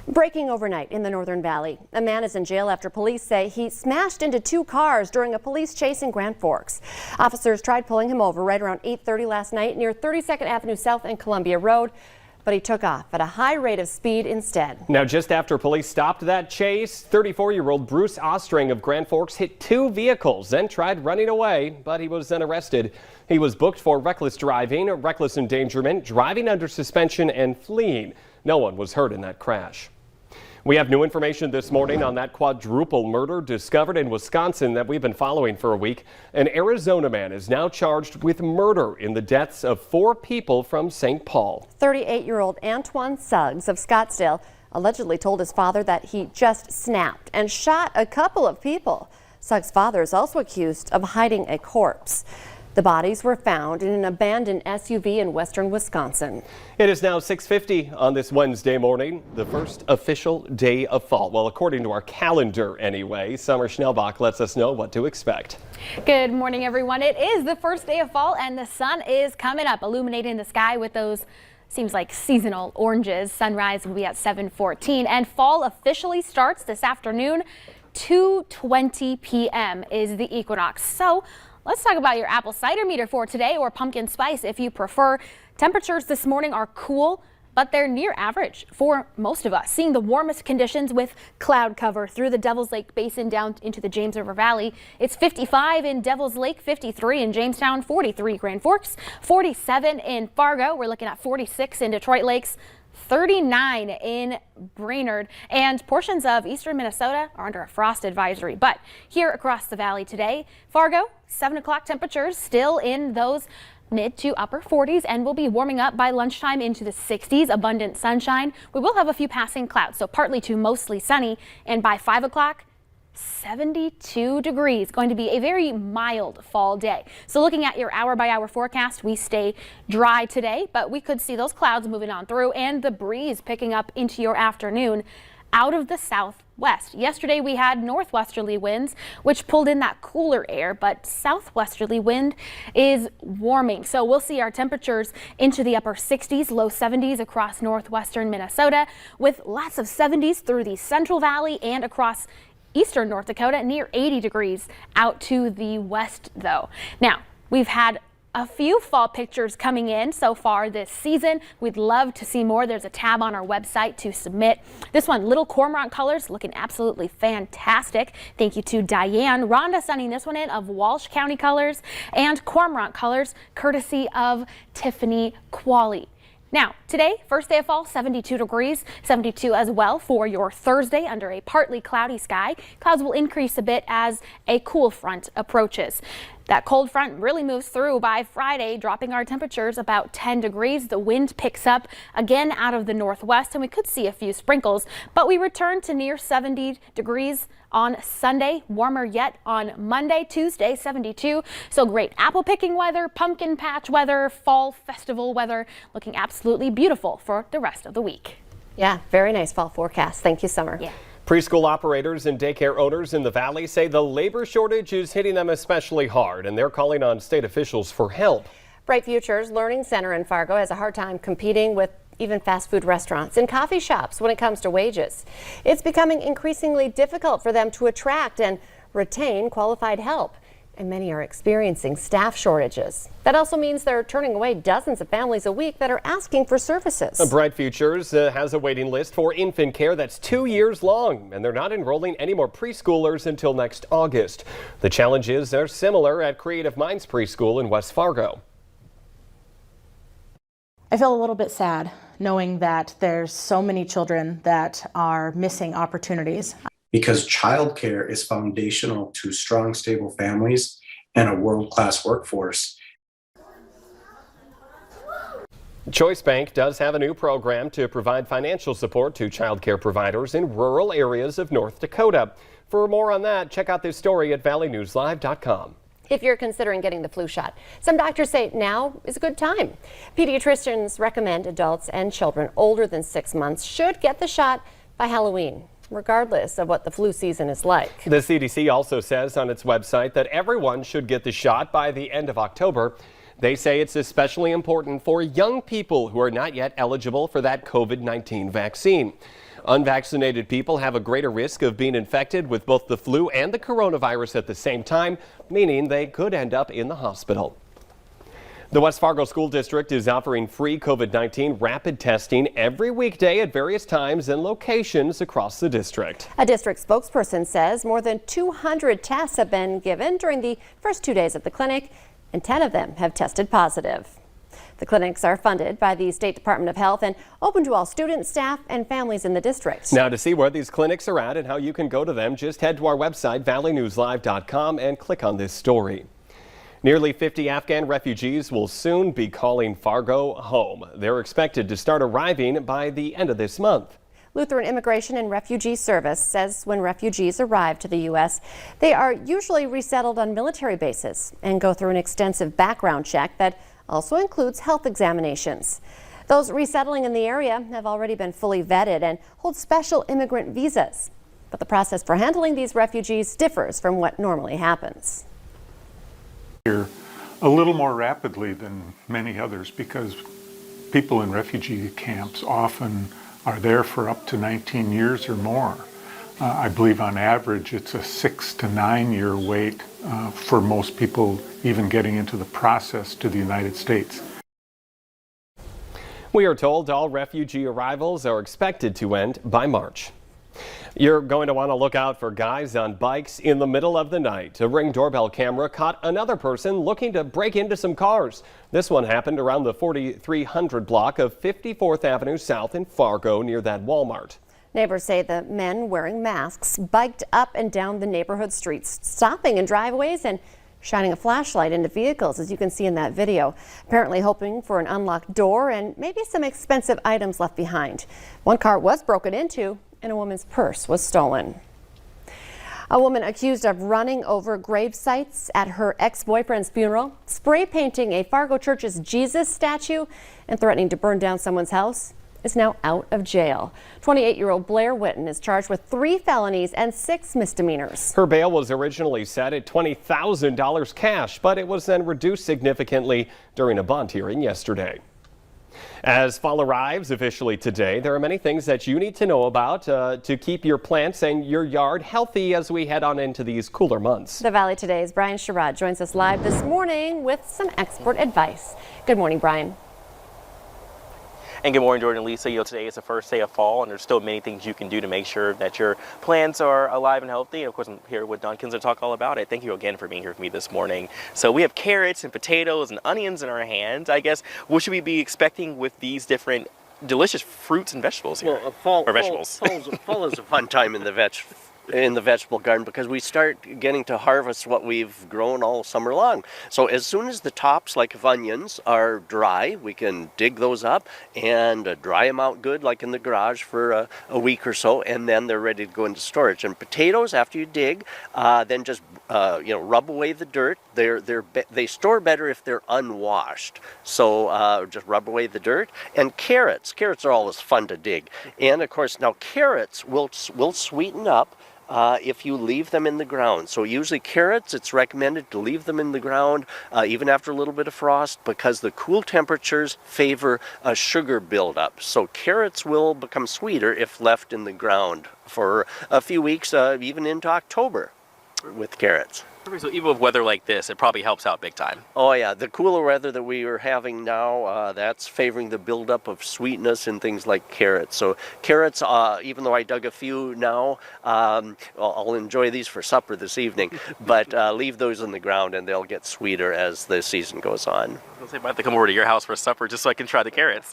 Breaking overnight in the Northern Valley. A man is in jail after police say he smashed into two cars during a police chase in Grand Forks. Officers tried pulling him over right around 8:30 last night near 32nd Avenue South and Columbia Road, but he took off at a high rate of speed instead. Now, just after police stopped that chase, 34-year-old Bruce Ostring of Grand Forks hit two vehicles and tried running away, but he was then arrested. He was booked for reckless driving, reckless endangerment, driving under suspension, and fleeing. No one was hurt in that crash. We have new information this morning on that quadruple murder discovered in Wisconsin that we've been following for a week. An Arizona man is now charged with murder in the deaths of 4 people from St. Paul. 38-year-old Antoine Suggs of Scottsdale allegedly told his father that he just snapped and shot a couple of people. Suggs' father is also accused of hiding a corpse. The bodies were found in an abandoned SUV in western Wisconsin. It is now 6:50 on this Wednesday morning, the first official day of fall. Well, according to our calendar anyway. Summer Schnellbach lets us know what to expect. Good morning, everyone. It is the first day of fall and the sun is coming up, illuminating the sky with those seems like seasonal oranges. Sunrise will be at 7:14 and fall officially starts this afternoon. 2:20 p.m. is the equinox. So let's talk about your apple cider meter for today, or pumpkin spice if you prefer. Temperatures this morning are cool, but they're near average for most of us. Seeing the warmest conditions with cloud cover through the Devil's Lake Basin down into the James River Valley. It's 55 in Devil's Lake, 53 in Jamestown, 43 Grand Forks, 47 in Fargo. We're looking at 46 in Detroit Lakes, 39 in Brainerd, and portions of eastern Minnesota are under a frost advisory. But here across the valley today, Fargo, 7 o'clock temperatures still in those mid to upper 40s, and we'll be warming up by lunchtime into the 60s. Abundant sunshine. We will have a few passing clouds, so partly to mostly sunny, and by 5 o'clock, 72 degrees. Going to be a very mild fall day. So looking at your hour by hour forecast, we stay dry today, but we could see those clouds moving on through and the breeze picking up into your afternoon out of the southwest. Yesterday we had northwesterly winds, which pulled in that cooler air, but southwesterly wind is warming. So we'll see our temperatures into the upper 60s, low 70s across northwestern Minnesota, with lots of 70s through the Central Valley and across eastern North Dakota, near 80 degrees out to the west though. Now, we've had a few fall pictures coming in so far this season. We'd love to see more. There's a tab on our website to submit. This one, Little Cormorant colors, looking absolutely fantastic. Thank you to Diane. Rhonda sending this one in of Walsh County colors and Cormorant colors, courtesy of Tiffany Qualley. Now, today, first day of fall, 72 degrees, 72 as well for your Thursday under a partly cloudy sky. Clouds will increase a bit as a cool front approaches. That cold front really moves through by Friday, dropping our temperatures about 10 degrees. The wind picks up again out of the northwest, and we could see a few sprinkles, but we return to near 70 degrees on Sunday, warmer yet on Monday, Tuesday, 72. So great apple picking weather, pumpkin patch weather, fall festival weather, looking absolutely beautiful for the rest of the week. Yeah, very nice fall forecast. Thank you, Summer. Yeah. Preschool operators and daycare owners in the valley say the labor shortage is hitting them especially hard, and they're calling on state officials for help. Bright Futures Learning Center in Fargo has a hard time competing with even fast food restaurants and coffee shops when it comes to wages. It's becoming increasingly difficult for them to attract and retain qualified help, and many are experiencing staff shortages. That also means they're turning away dozens of families a week that are asking for services. Bright Futures has a waiting list for infant care that's 2 years long, and they're not enrolling any more preschoolers until next August. The challenges are similar at Creative Minds Preschool in West Fargo. I feel a little bit sad knowing that there's so many children that are missing opportunities. Because childcare is foundational to strong, stable families and a world-class workforce. Choice Bank does have a new program to provide financial support to childcare providers in rural areas of North Dakota. For more on that, check out this story at valleynewslive.com. If you're considering getting the flu shot, some doctors say now is a good time. Pediatricians recommend adults and children older than 6 months should get the shot by Halloween, regardless of what the flu season is like. The CDC also says on its website that everyone should get the shot by the end of October. They say it's especially important for young people who are not yet eligible for that COVID-19 vaccine. Unvaccinated people have a greater risk of being infected with both the flu and the coronavirus at the same time, meaning they could end up in the hospital. The West Fargo School District is offering free COVID-19 rapid testing every weekday at various times and locations across the district. A district spokesperson says more than 200 tests have been given during the first 2 days at the clinic, and 10 of them have tested positive. The clinics are funded by the State Department of Health and open to all students, staff, and families in the district. Now, to see where these clinics are at and how you can go to them, just head to our website, valleynewslive.com, and click on this story. Nearly 50 Afghan refugees will soon be calling Fargo home. They're expected to start arriving by the end of this month. Lutheran Immigration and Refugee Service says when refugees arrive to the U.S., they are usually resettled on military bases and go through an extensive background check that also includes health examinations. Those resettling in the area have already been fully vetted and hold special immigrant visas. But the process for handling these refugees differs from what normally happens. Here a little more rapidly than many others because people in refugee camps often are there for up to 19 years or more. I believe on average it's a 6 to 9 year wait for most people even getting into the process to the United States. We are told all refugee arrivals are expected to end by March. You're going to want to look out for guys on bikes in the middle of the night. A Ring doorbell camera caught another person looking to break into some cars. This one happened around the 4300 block of 54th Avenue South in Fargo near that Walmart. Neighbors say the men wearing masks biked up and down the neighborhood streets, stopping in driveways and shining a flashlight into vehicles, as you can see in that video, apparently hoping for an unlocked door and maybe some expensive items left behind. One car was broken into and a woman's purse was stolen. A woman accused of running over grave sites at her ex-boyfriend's funeral, spray painting a Fargo church's Jesus statue, and threatening to burn down someone's house is now out of jail. 28-year-old Blair Witten is charged with 3 felonies and 6 misdemeanors. Her bail was originally set at $20,000 cash, but it was then reduced significantly during a bond hearing yesterday. As fall arrives officially today, there are many things that you need to know about to keep your plants and your yard healthy as we head on into these cooler months. The Valley Today's Brian Sherrod joins us live this morning with some expert advice. Good morning, Brian. And good morning, Jordan and Lisa. Today is the first day of fall, and there's still many things you can do to make sure that your plants are alive and healthy. And of course, I'm here with Don Kins to talk all about it. Thank you again for being here with me this morning. So we have carrots and potatoes and onions in our hands. I guess, what should we be expecting with these different delicious fruits and vegetables here? Well, fall is a fun time in the vegetable garden because we start getting to harvest what we've grown all summer long. So as soon as the tops, like of onions, are dry, we can dig those up and dry them out good, like in the garage for a week or so, and then they're ready to go into storage. And potatoes, after you dig, then just rub away the dirt. They store better if they're unwashed. So just rub away the dirt. And carrots are always fun to dig. And of course, now carrots will sweeten up if you leave them in the ground. So usually carrots, it's recommended to leave them in the ground even after a little bit of frost because the cool temperatures favor a sugar buildup. So carrots will become sweeter if left in the ground for a few weeks, even into October with carrots. So even with weather like this, it probably helps out big time. Oh yeah, the cooler weather that we are having now, that's favoring the buildup of sweetness in things like carrots. So carrots, even though I dug a few now, I'll enjoy these for supper this evening, but leave those in the ground and they'll get sweeter as the season goes on. I might have to come over to your house for supper just so I can try the carrots.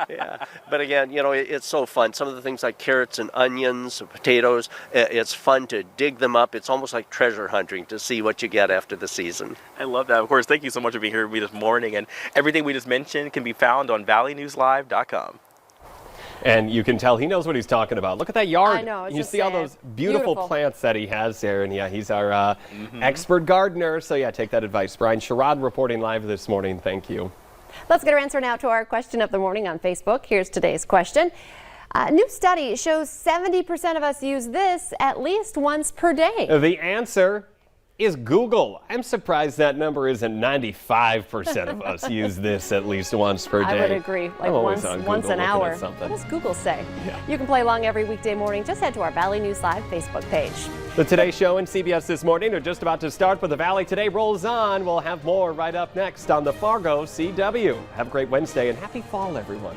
Yeah, but again, it's so fun. Some of the things like carrots and onions, potatoes, it's fun to dig them up. It's almost like treasure hunting to see what you get after the season. I love that. Of course, thank you so much for being here with me this morning. And everything we just mentioned can be found on valleynewslive.com. And you can tell he knows what he's talking about. Look at that yard. I know. You see all those beautiful plants that he has there. And yeah, he's our expert gardener. So yeah, take that advice. Brian Sherrod reporting live this morning. Thank you. Let's get our answer now to our question of the morning on Facebook. Here's today's question. A new study shows 70% of us use this at least once per day. The answer is Google. I'm surprised that number isn't 95% of us use this at least once per day. I would agree. Like I'm always once on Google an looking at hour. something. What does Google say? Yeah. You can play along every weekday morning. Just head to our Valley News Live Facebook page. The Today Show and CBS This Morning are just about to start, but the Valley Today rolls on. We'll have more right up next on the Fargo CW. Have a great Wednesday and happy fall, everyone.